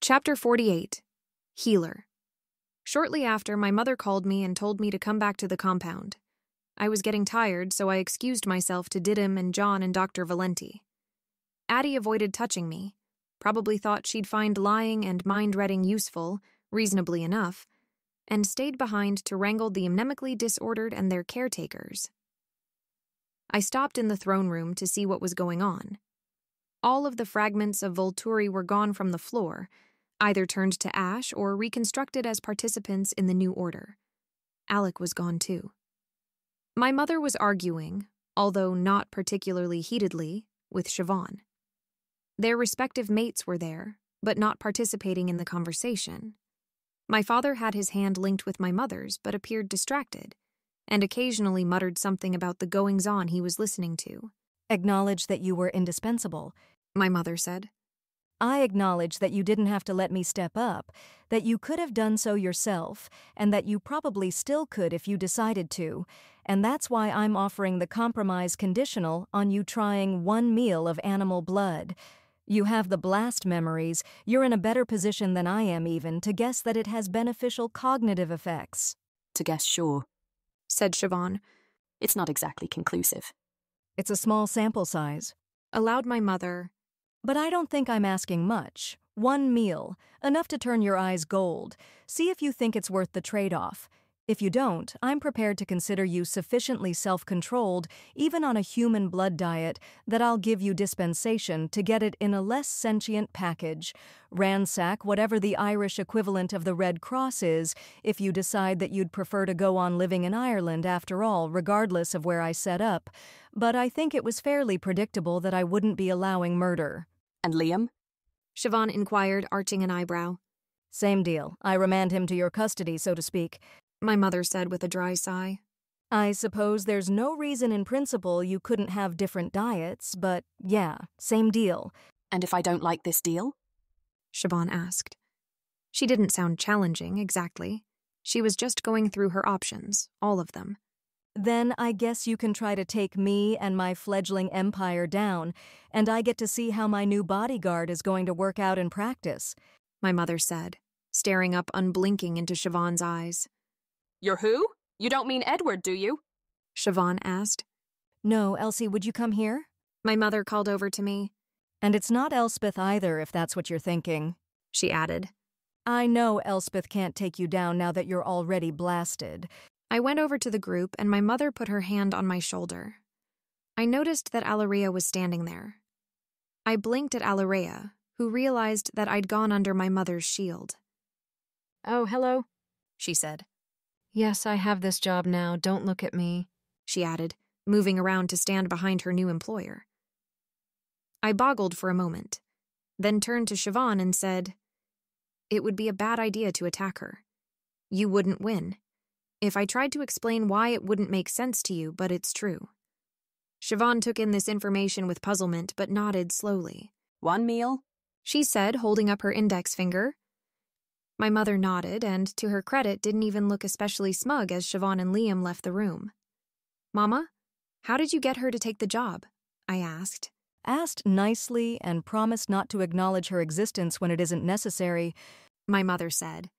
Chapter 48. Healer. Shortly after, my mother called me and told me to come back to the compound. I was getting tired, so I excused myself to Didim and John and Dr. Valenti. Addie avoided touching me, probably thought she'd find lying and mind-reading useful, reasonably enough, and stayed behind to wrangle the mnemically disordered and their caretakers. I stopped in the throne room to see what was going on. All of the fragments of Volturi were gone from the floor, either turned to ash or reconstructed as participants in the new order. Alec was gone too. My mother was arguing, although not particularly heatedly, with Siobhan. Their respective mates were there, but not participating in the conversation. My father had his hand linked with my mother's, but appeared distracted, and occasionally muttered something about the goings-on he was listening to. "Acknowledge that you were indispensable," my mother said. "I acknowledge that you didn't have to let me step up, that you could have done so yourself, and that you probably still could if you decided to, and that's why I'm offering the compromise conditional on you trying one meal of animal blood. You have the blast memories, you're in a better position than I am even to guess that it has beneficial cognitive effects." "To guess, sure," said Siobhan. "It's not exactly conclusive." "It's a small sample size," allowed my mother. "But I don't think I'm asking much. One meal, enough to turn your eyes gold. See if you think it's worth the trade-off. If you don't, I'm prepared to consider you sufficiently self-controlled, even on a human blood diet, that I'll give you dispensation to get it in a less sentient package. Ransack whatever the Irish equivalent of the Red Cross is, if you decide that you'd prefer to go on living in Ireland after all, regardless of where I set up. But I think it was fairly predictable that I wouldn't be allowing murder." "And Liam?" Siobhan inquired, arching an eyebrow. "Same deal. I remand him to your custody, so to speak," my mother said with a dry sigh. "I suppose there's no reason in principle you couldn't have different diets, but yeah, same deal." "And if I don't like this deal?" Siobhan asked. She didn't sound challenging, exactly. She was just going through her options, all of them. "Then I guess you can try to take me and my fledgling empire down, and I get to see how my new bodyguard is going to work out in practice," my mother said, staring up unblinking into Siobhan's eyes. "You're who? You don't mean Edward, do you?" Siobhan asked. "No, Elsie, would you come here?" my mother called over to me. "And it's not Elspeth either, if that's what you're thinking," she added. "I know Elspeth can't take you down now that you're already blasted." I went over to the group, and my mother put her hand on my shoulder. I noticed that Alaria was standing there. I blinked at Alaria, who realized that I'd gone under my mother's shield. "Oh, hello," she said. "Yes, I have this job now. Don't look at me," she added, moving around to stand behind her new employer. I boggled for a moment, then turned to Siobhan and said, "It would be a bad idea to attack her. You wouldn't win. If I tried to explain why, it wouldn't make sense to you, but it's true." Siobhan took in this information with puzzlement, but nodded slowly. "One meal?" she said, holding up her index finger. My mother nodded, and, to her credit, didn't even look especially smug as Siobhan and Liam left the room. "Mama, how did you get her to take the job?" I asked. "Asked nicely and promised not to acknowledge her existence when it isn't necessary," my mother said.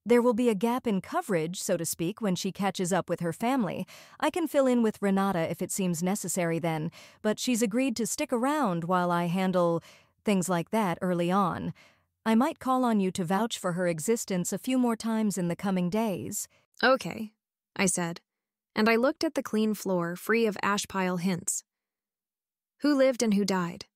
"There will be a gap in coverage, so to speak, when she catches up with her family. I can fill in with Renata if it seems necessary then, but she's agreed to stick around while I handle things like that early on. I might call on you to vouch for her existence a few more times in the coming days." "Okay," I said, and I looked at the clean floor, free of ash pile hints. Who lived and who died?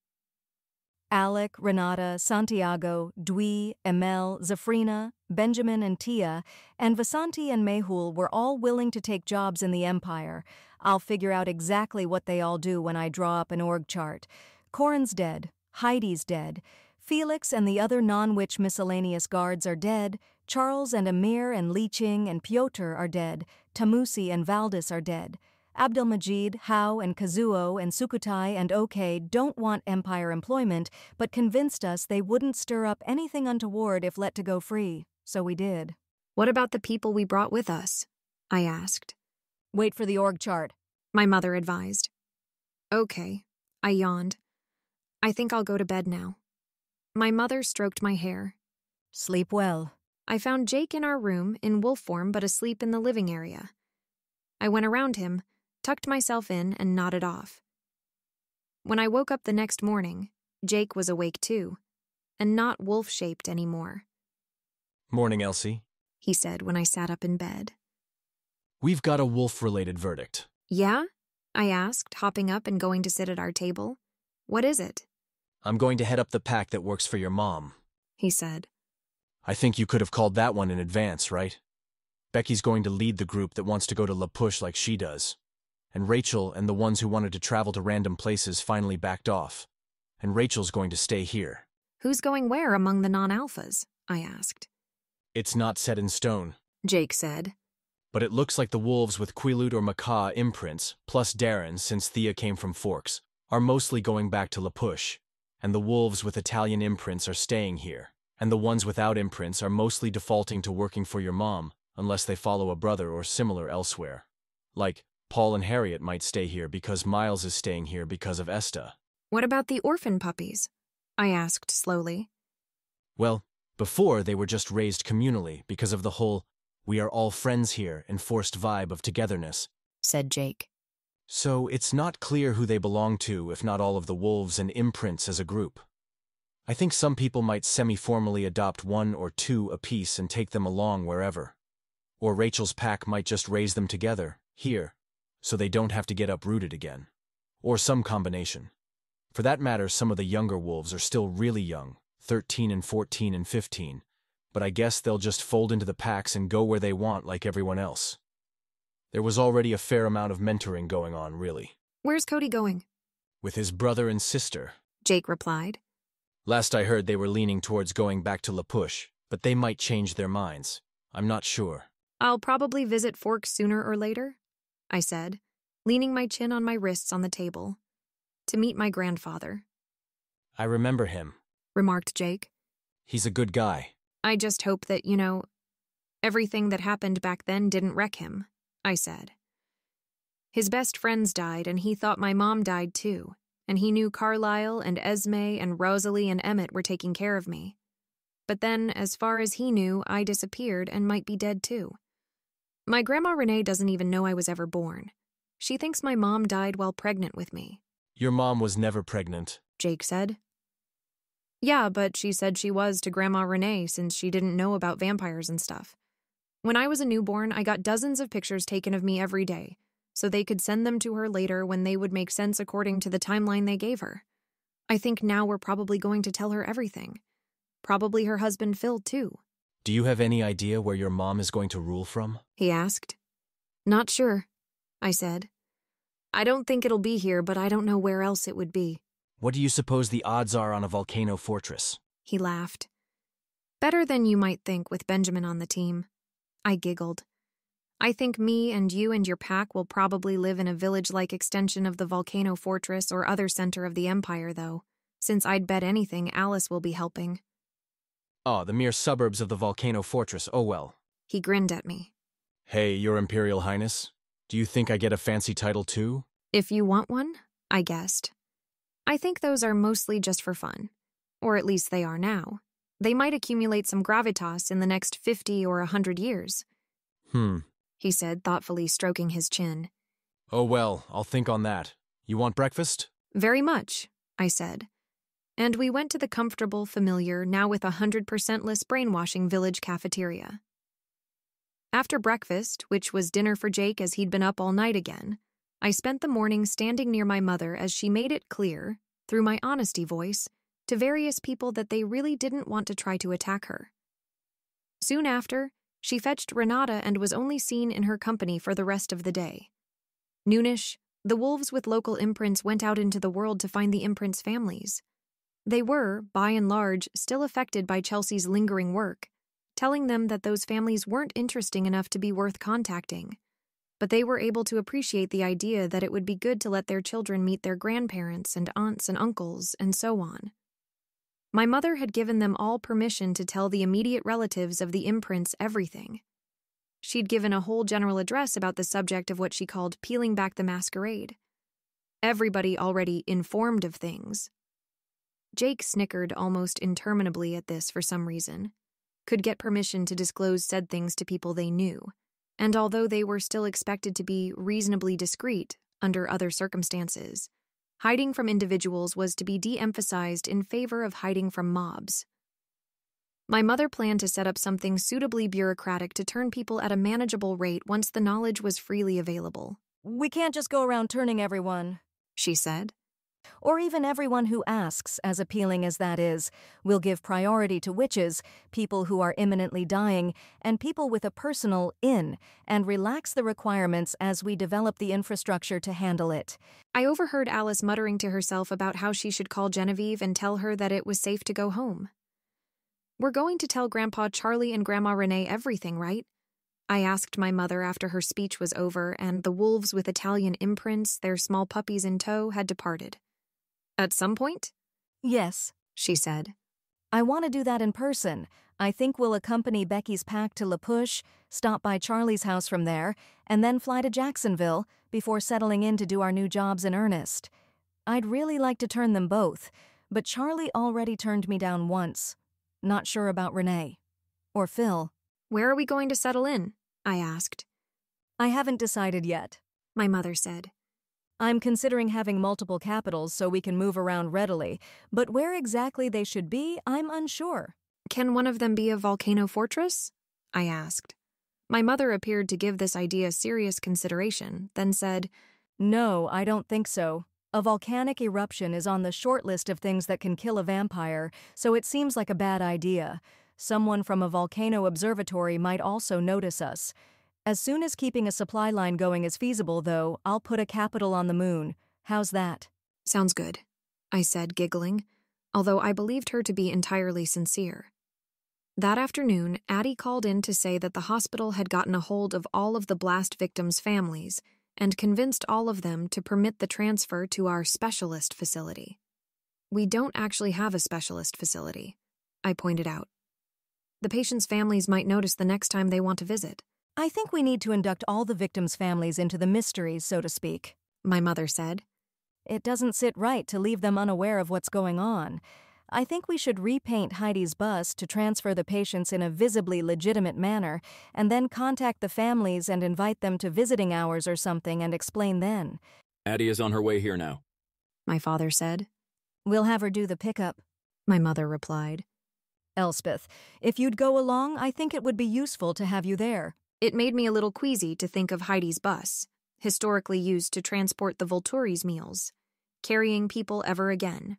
Alec, Renata, Santiago, Dwi, Emel, Zafrina, Benjamin and Tia, and Vasanti and Mehul were all willing to take jobs in the Empire. I'll figure out exactly what they all do when I draw up an org chart. Corin's dead. Heidi's dead. Felix and the other non-witch miscellaneous guards are dead. Charles and Amir and Li Qing and Piotr are dead. Tamusi and Valdis are dead. Abdelmajid, Hao, and Kazuo, and Sukhothai, and OK don't want Empire employment, but convinced us they wouldn't stir up anything untoward if let to go free. So we did. "What about the people we brought with us?" I asked. "Wait for the org chart," my mother advised. "Okay," I yawned. "I think I'll go to bed now." My mother stroked my hair. Sleep well. I found Jake in our room, in wolf form but asleep in the living area. I went around him, tucked myself in, and nodded off. When I woke up the next morning, Jake was awake too, and not wolf-shaped anymore. Morning, Elsie. He said when I sat up in bed. We've got a wolf-related verdict. Yeah? I asked, hopping up and going to sit at our table. What is it? I'm going to head up the pack that works for your mom. He said. I think you could have called that one in advance, right? Becky's going to lead the group that wants to go to La Push like she does. And Rachel and the ones who wanted to travel to random places finally backed off. And Rachel's going to stay here. Who's going where among the non-alphas? I asked. It's not set in stone, Jake said. but it looks like the wolves with Quilut or Macaw imprints, plus Darren since Thea came from Forks, are mostly going back to La Push, and the wolves with Italian imprints are staying here, and the ones without imprints are mostly defaulting to working for your mom, unless they follow a brother or similar elsewhere. Like, Paul and Harriet might stay here because Miles is staying here because of Esta. What about the orphan puppies? I asked slowly. Well, before they were just raised communally because of the whole "we are all friends here" enforced vibe of togetherness, Said Jake. so it's not clear who they belong to if not all of the wolves and imprints as a group. I think some people might semi-formally adopt one or two apiece and take them along wherever. Or Rachel's pack might just raise them together, here, so they don't have to get uprooted again. Or some combination. For that matter, some of the younger wolves are still really young, 13 and 14 and 15, but I guess they'll just fold into the packs and go where they want like everyone else. There was already a fair amount of mentoring going on, really. Where's Cody going? With his brother and sister. Jake replied. Last I heard they were leaning towards going back to La Push, but they might change their minds. I'm not sure. I'll probably visit Forks sooner or later, I said, leaning my chin on my wrists on the table. To meet my grandfather, I remember him. remarked Jake. He's a good guy. I just hope that, everything that happened back then didn't wreck him, I said. His best friends died, and he thought my mom died too, and he knew Carlisle and Esme and Rosalie and Emmett were taking care of me. But then, as far as he knew, I disappeared and might be dead too. My grandma Renee doesn't even know I was ever born. She thinks my mom died while pregnant with me, Your mom was never pregnant. Jake said. Yeah, but she said she was to Grandma Renee since she didn't know about vampires and stuff. When I was a newborn, I got dozens of pictures taken of me every day, so they could send them to her later when they would make sense according to the timeline they gave her. I think now we're probably going to tell her everything. Probably her husband Phil, too. Do you have any idea where your mom is going to rule from? He asked. Not sure, I said. I don't think it'll be here, but I don't know where else it would be. What do you suppose the odds are on a volcano fortress? He laughed. Better than you might think with Benjamin on the team. I giggled. I think me and you and your pack will probably live in a village-like extension of the volcano fortress or other center of the empire, though, since I'd bet anything Alice will be helping. Oh, the mere suburbs of the volcano fortress, oh well. He grinned at me. Hey, Your Imperial Highness, do you think I get a fancy title too? If you want one, I guessed. I think those are mostly just for fun. Or at least they are now. They might accumulate some gravitas in the next 50 or 100 years. He said, thoughtfully stroking his chin. Oh well, I'll think on that. You want breakfast? Very much, I said. And we went to the comfortable, familiar, now with 100%-less brainwashing village cafeteria. After breakfast, which was dinner for Jake as he'd been up all night again, I spent the morning standing near my mother as she made it clear, through my honesty voice, to various people that they really didn't want to try to attack her. Soon after, she fetched Renata and was only seen in her company for the rest of the day. Noonish, the wolves with local imprints went out into the world to find the imprints' families. They were, by and large, still affected by Chelsea's lingering work, telling them that those families weren't interesting enough to be worth contacting. But they were able to appreciate the idea that it would be good to let their children meet their grandparents and aunts and uncles, and so on. My mother had given them all permission to tell the immediate relatives of the imprints everything. She'd given a whole general address about the subject of what she called peeling back the masquerade. Everybody already informed of things. Jake snickered almost interminably at this for some reason. could get permission to disclose said things to people they knew, and although they were still expected to be reasonably discreet under other circumstances, hiding from individuals was to be de-emphasized in favor of hiding from mobs. My mother planned to set up something suitably bureaucratic to turn people at a manageable rate once the knowledge was freely available. We can't just go around turning everyone, She said. or even everyone who asks, as appealing as that is. We'll give priority to witches, people who are imminently dying, and people with a personal in, and relax the requirements as we develop the infrastructure to handle it. I overheard Alice muttering to herself about how she should call Genevieve and tell her that it was safe to go home. We're going to tell Grandpa Charlie and Grandma Renee everything, right? I asked my mother after her speech was over and the wolves with Italian imprints, their small puppies in tow, had departed. At some point? Yes, She said. I want to do that in person. I think we'll accompany Becky's pack to La Push, stop by Charlie's house from there, and then fly to Jacksonville before settling in to do our new jobs in earnest. I'd really like to turn them both, but Charlie already turned me down once. Not sure about Renee. Or Phil. Where are we going to settle in? I asked. I haven't decided yet. My mother said. I'm considering having multiple capitals so we can move around readily, but where exactly they should be, I'm unsure. Can one of them be a volcano fortress? I asked. My mother appeared to give this idea serious consideration, then said, No, I don't think so. A volcanic eruption is on the short list of things that can kill a vampire, so it seems like a bad idea. Someone from a volcano observatory might also notice us. As soon as keeping a supply line going is feasible, though, I'll put a capital on the moon. How's that? Sounds good, I said, giggling, although I believed her to be entirely sincere. That afternoon, Addie called in to say that the hospital had gotten a hold of all of the blast victims' families and convinced all of them to permit the transfer to our specialist facility. We don't actually have a specialist facility, I pointed out. The patients' families might notice the next time they want to visit. I think we need to induct all the victims' families into the mysteries, so to speak. My mother said. It doesn't sit right to leave them unaware of what's going on. I think we should repaint Heidi's bus to transfer the patients in a visibly legitimate manner, and then contact the families and invite them to visiting hours or something and explain then. Addie is on her way here now. My father said. We'll have her do the pickup. My mother replied. Elspeth, if you'd go along, I think it would be useful to have you there. It made me a little queasy to think of Heidi's bus, historically used to transport the Volturi's meals, carrying people ever again.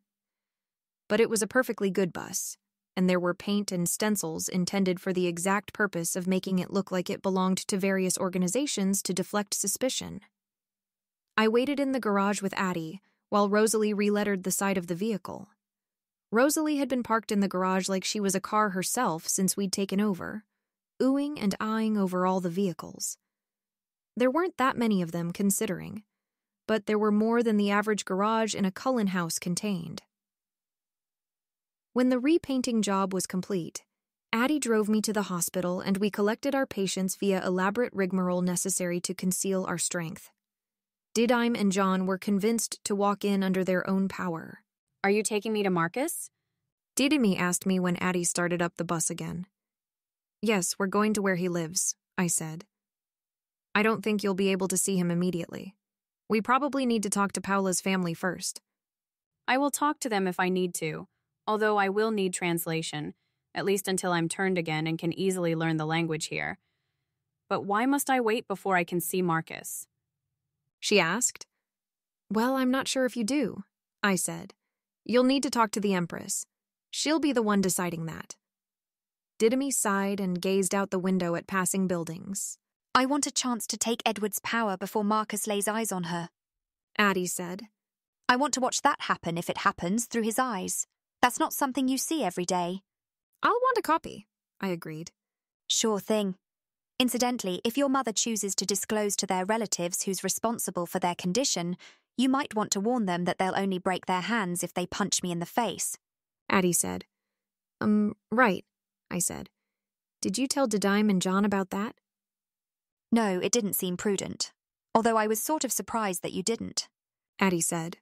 But it was a perfectly good bus, and there were paint and stencils intended for the exact purpose of making it look like it belonged to various organizations to deflect suspicion. I waited in the garage with Addie while Rosalie relettered the side of the vehicle. Rosalie had been parked in the garage like she was a car herself since we'd taken over, oohing and eyeing over all the vehicles. There weren't that many of them considering, but there were more than the average garage in a Cullen house contained. When the repainting job was complete, Addie drove me to the hospital and we collected our patients via elaborate rigmarole necessary to conceal our strength. Didime and John were convinced to walk in under their own power. Are you taking me to Marcus? Didime asked me when Addie started up the bus again. Yes, we're going to where he lives, I said. I don't think you'll be able to see him immediately. We probably need to talk to Paula's family first. I will talk to them if I need to, although I will need translation, at least until I'm turned again and can easily learn the language here. But why must I wait before I can see Marcus? She asked. Well, I'm not sure if you do, I said. You'll need to talk to the Empress. She'll be the one deciding that. Didime sighed and gazed out the window at passing buildings. I want a chance to take Edward's power before Marcus lays eyes on her. Addie said. I want to watch that happen if it happens through his eyes. That's not something you see every day. I'll want a copy, I agreed. Sure thing. Incidentally, if your mother chooses to disclose to their relatives who's responsible for their condition, you might want to warn them that they'll only break their hands if they punch me in the face. Addie said. Right, I said. Did you tell Didime and John about that? No, it didn't seem prudent. Although I was sort of surprised that you didn't. Addie said.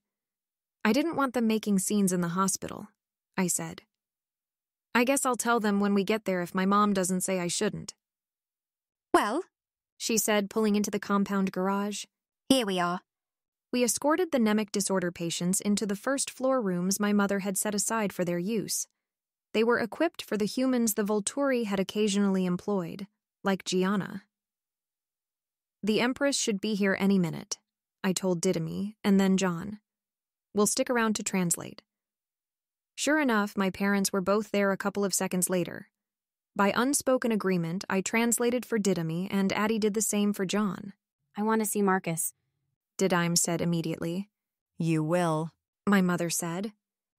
I didn't want them making scenes in the hospital, I said. I guess I'll tell them when we get there if my mom doesn't say I shouldn't, Well, she said, pulling into the compound garage. here we are. We escorted the mnemic disorder patients into the first floor rooms my mother had set aside for their use. They were equipped for the humans the Volturi had occasionally employed, like Gianna. The Empress should be here any minute, I told Didymi, and then John. We'll stick around to translate. Sure enough, my parents were both there a couple of seconds later. By unspoken agreement, I translated for Didymi, and Addie did the same for John. I want to see Marcus. Didymi said immediately. You will. My mother said.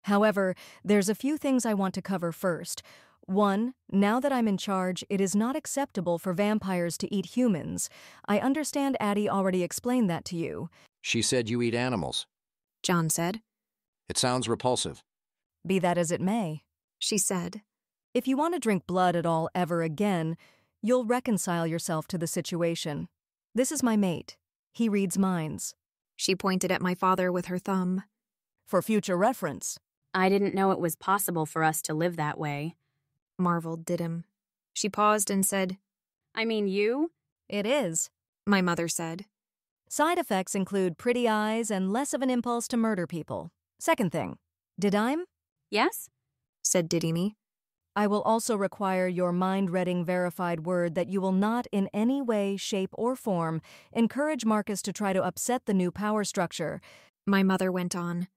However, there's a few things I want to cover first. One, now that I'm in charge, it is not acceptable for vampires to eat humans. I understand Addie already explained that to you. She said you eat animals. John said. It sounds repulsive. Be that as it may. She said. If you want to drink blood at all ever again, you'll reconcile yourself to the situation. This is my mate. He reads minds. She pointed at my father with her thumb. For future reference. I didn't know it was possible for us to live that way. Marveled Didymi. She paused and said, I mean, you? It is. My mother said. Side effects include pretty eyes and less of an impulse to murder people. Second thing, Didymi? Yes? Said Didymi. I will also require your mind-reading verified word that you will not in any way, shape, or form encourage Marcus to try to upset the new power structure. My mother went on.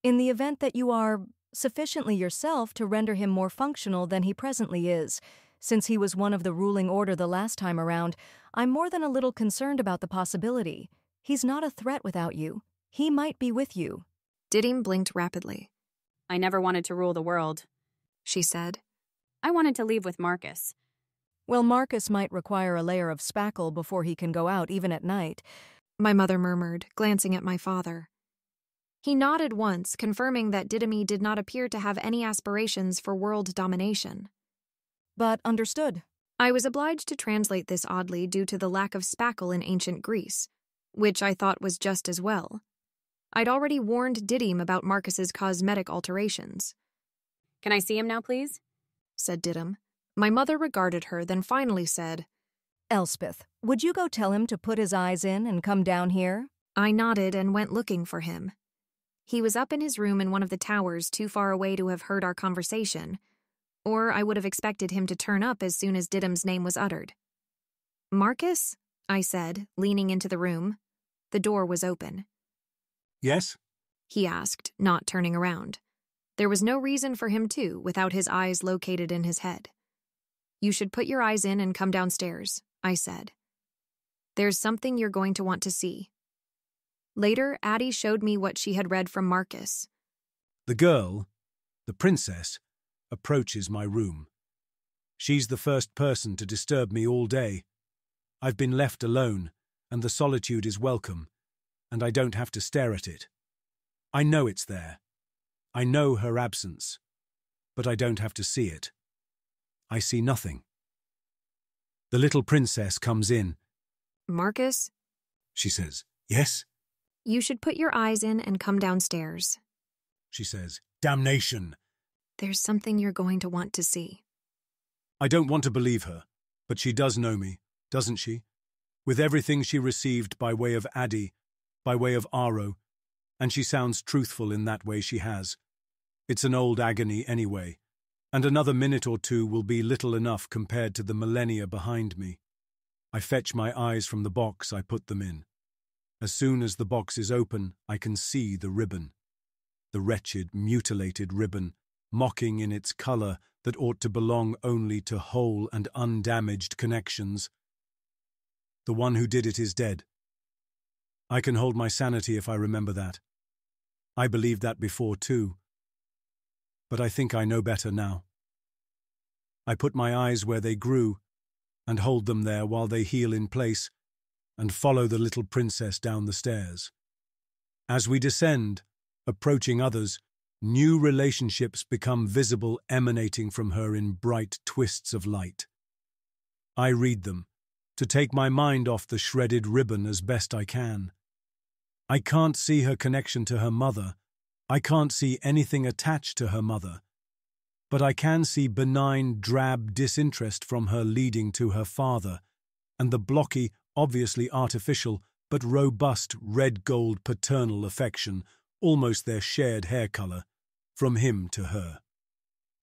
In the event that you are sufficiently yourself to render him more functional than he presently is. Since he was one of the ruling order the last time around, I'm more than a little concerned about the possibility. He's not a threat without you. He might be with you. Didymi blinked rapidly. I never wanted to rule the world, she said. I wanted to leave with Marcus. Well, Marcus might require a layer of spackle before he can go out, even at night. My mother murmured, glancing at my father. He nodded once, confirming that Didymi did not appear to have any aspirations for world domination. But understood. I was obliged to translate this oddly due to the lack of spackle in ancient Greece, which I thought was just as well. I'd already warned Didymi about Marcus's cosmetic alterations. Can I see him now, please? Said Didymi. My mother regarded her, then finally said, Elspeth, would you go tell him to put his eyes in and come down here? I nodded and went looking for him. He was up in his room in one of the towers too far away to have heard our conversation, or I would have expected him to turn up as soon as Didymi's name was uttered. Marcus? I said, leaning into the room. The door was open. Yes? He asked, not turning around. There was no reason for him to, without his eyes located in his head. You should put your eyes in and come downstairs, I said. There's something you're going to want to see. Later, Addie showed me what she had read from Marcus. The girl, the princess, approaches my room. She's the first person to disturb me all day. I've been left alone, and the solitude is welcome, and I don't have to stare at it. I know it's there. I know her absence, but I don't have to see it. I see nothing. The little princess comes in. Marcus? She says, Yes? You should put your eyes in and come downstairs. She says, Damnation! There's something you're going to want to see. I don't want to believe her, but she does know me, doesn't she? With everything she received by way of Addie, by way of Aro, and she sounds truthful in that way she has. It's an old agony anyway, and another minute or two will be little enough compared to the millennia behind me. I fetch my eyes from the box I put them in. As soon as the box is open, I can see the ribbon. The wretched, mutilated ribbon, mocking in its colour that ought to belong only to whole and undamaged connections. The one who did it is dead. I can hold my sanity if I remember that. I believed that before too. But I think I know better now. I put my eyes where they grew, and hold them there while they heal in place, and follow the little princess down the stairs. As we descend, approaching others, new relationships become visible emanating from her in bright twists of light. I read them, to take my mind off the shredded ribbon as best I can. I can't see her connection to her mother. I can't see anything attached to her mother. but I can see benign, drab disinterest from her leading to her father, and the blocky, obviously artificial, but robust red-gold paternal affection, almost their shared hair colour, from him to her.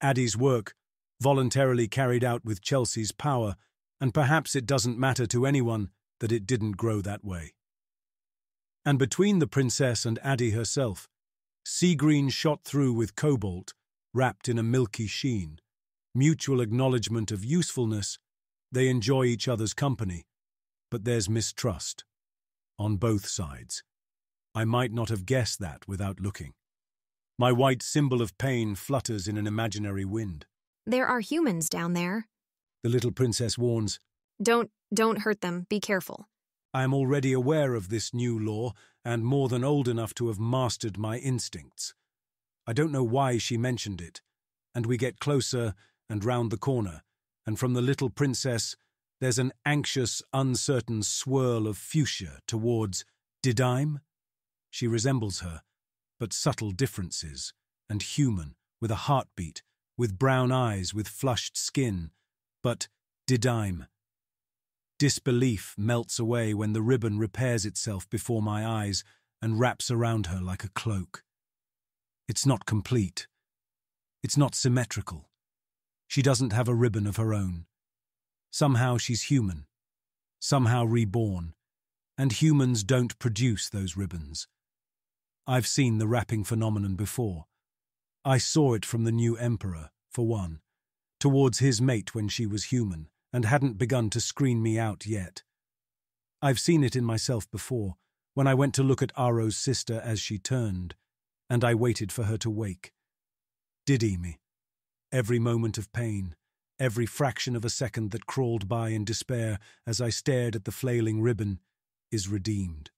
Addie's work, voluntarily carried out with Chelsea's power, and perhaps it doesn't matter to anyone that it didn't grow that way. And between the princess and Addie herself, sea green shot through with cobalt, wrapped in a milky sheen, mutual acknowledgement of usefulness, they enjoy each other's company, but there's mistrust. On both sides. I might not have guessed that without looking. My white symbol of pain flutters in an imaginary wind. There are humans down there. The little princess warns. Don't hurt them. Be careful. I am already aware of this new law and more than old enough to have mastered my instincts. I don't know why she mentioned it, and we get closer and round the corner, and from the little princess there's an anxious, uncertain swirl of fuchsia towards Didyme. She resembles her, but subtle differences, and human, with a heartbeat, with brown eyes, with flushed skin, but Didyme. Disbelief melts away when the ribbon repairs itself before my eyes and wraps around her like a cloak. It's not complete. It's not symmetrical. She doesn't have a ribbon of her own. Somehow she's human, somehow reborn, and humans don't produce those ribbons. I've seen the wrapping phenomenon before. I saw it from the new emperor, for one, towards his mate when she was human and hadn't begun to screen me out yet. I've seen it in myself before, when I went to look at Aro's sister as she turned, and I waited for her to wake. Didyme, every moment of pain, every fraction of a second that crawled by in despair as I stared at the flailing ribbon, is redeemed.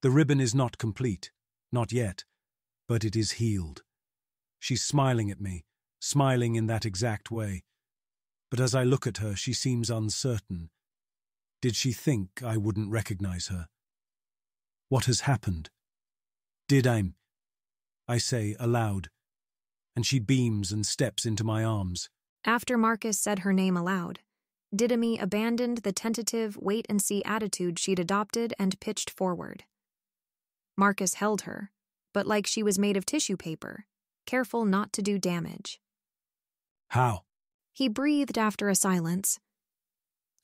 The ribbon is not complete, not yet, but it is healed. She's smiling at me, smiling in that exact way. But as I look at her, she seems uncertain. Did she think I wouldn't recognize her? What has happened? Didyme, I say aloud, and she beams and steps into my arms. After Marcus said her name aloud, Didyme abandoned the tentative wait-and-see attitude she'd adopted and pitched forward. Marcus held her, but like she was made of tissue paper, careful not to do damage. How? He breathed after a silence.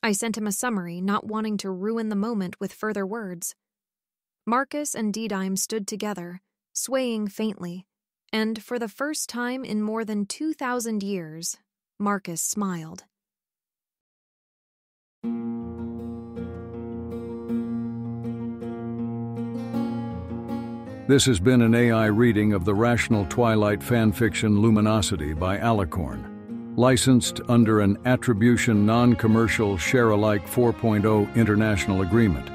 I sent him a summary, not wanting to ruin the moment with further words. Marcus and Didyme stood together, swaying faintly, and for the first time in more than 2,000 years, Marcus smiled. This has been an AI reading of the Rational Twilight fanfiction Luminosity by Alicorn, licensed under an Attribution Non-Commercial Share-alike 4.0 international agreement.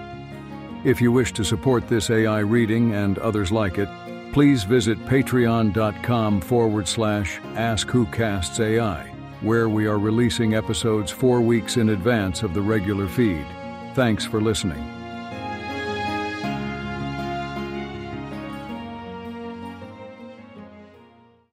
If you wish to support this AI reading and others like it, please visit patreon.com/AskWhoCastsAI, where we are releasing episodes 4 weeks in advance of the regular feed. Thanks for listening.